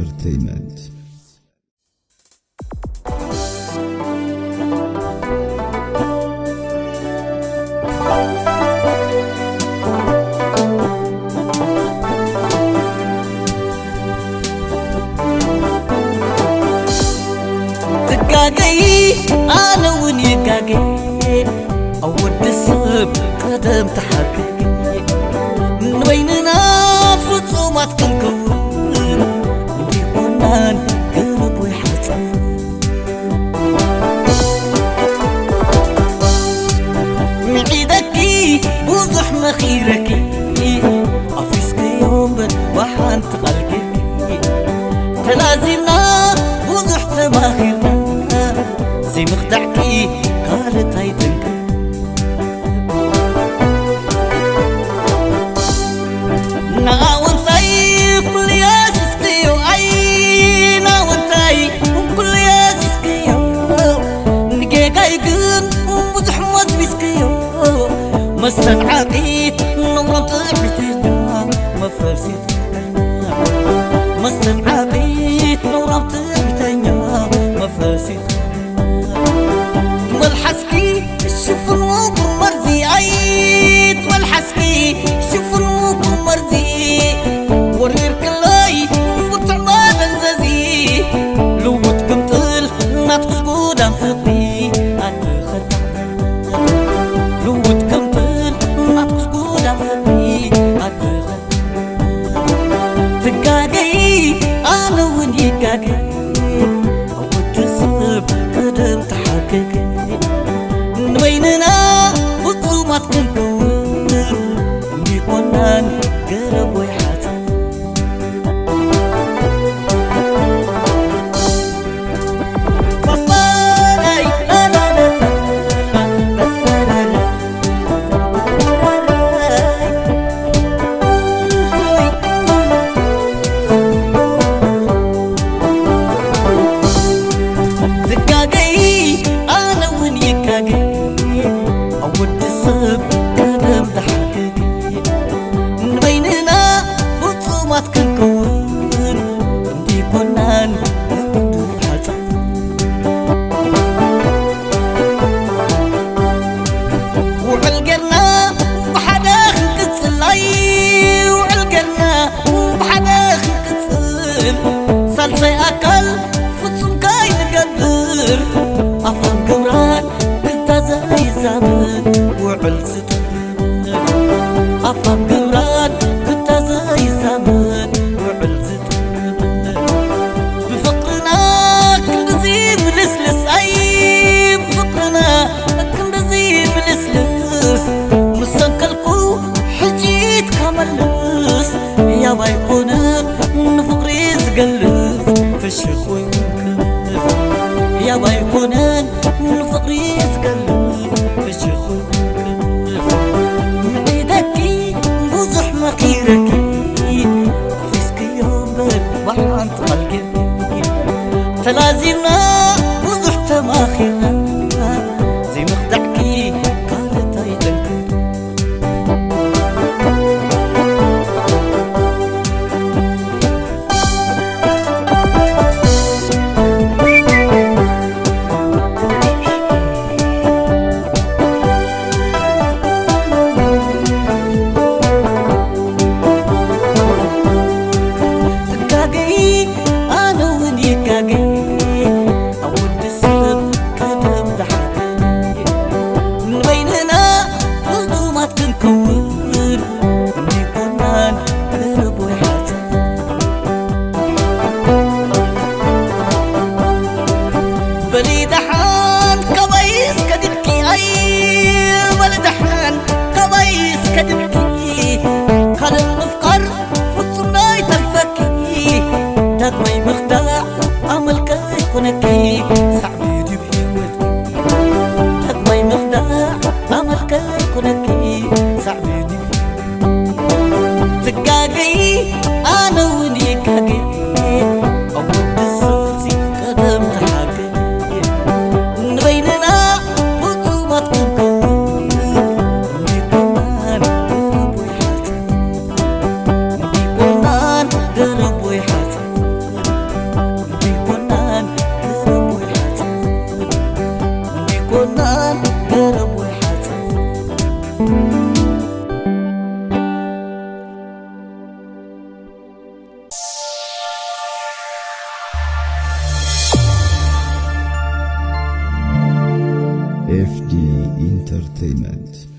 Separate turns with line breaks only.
Entertainment.
تقاقي أنا ونيقاقي أود السب قدم تحقق من بيننا فصومات كنكون نديقونان قلب ويحصل معيدكي بوضح مخيركي أفسك يوم وحان تقلقي تلازينا بوضح تماخيرنا زي مخدعكي قالت هاي تنكر ناوانتاي كل ياسس كيو اي ناوانتاي كل ياسس كيو نجيكاي قن بوضح مزبس كيو مستنعاقيت نورمت عبتنا مفرسيت مستنعاقيت نورمت عبتنا مفرسيت والحسكي شوف الوقر مرزي عيد والحسكي شوف الوقر مرزي ورير كلاي وتعباد انزازي لو تقمتل ناتك سكودا فقي اتخدع لو تقمتل ناتك سكودا فقي اتخدع تقاقي انا ونيقاقي اود السب قدم تحقق بيننا خصومات كنكون نديقونان قرب ويحاتف باباي لا لا لا دقاقي انا ونيقاقي أود السب قدم تحققي من بيننا خصومات كنكون نديقونان قلب ويحاتف وعلقرنا بحدا خنكسل أي وعلقرنا بحدا خنكسل صلصي أكل فصم كاي نقدر أفهم قمران زي زمان وعل ستر أفهم قمران كنت زي زمان وعل ستر بفقرنا كنت زي ملسلس أي بفقرنا كنت زي ملسلس مسنكلكو حجيت كملس يا بايقونك نفقري زقلس في الشيخ وينكس يا بايقونك نفقري زقلس في الشيخ وينكس
FD Entertainment.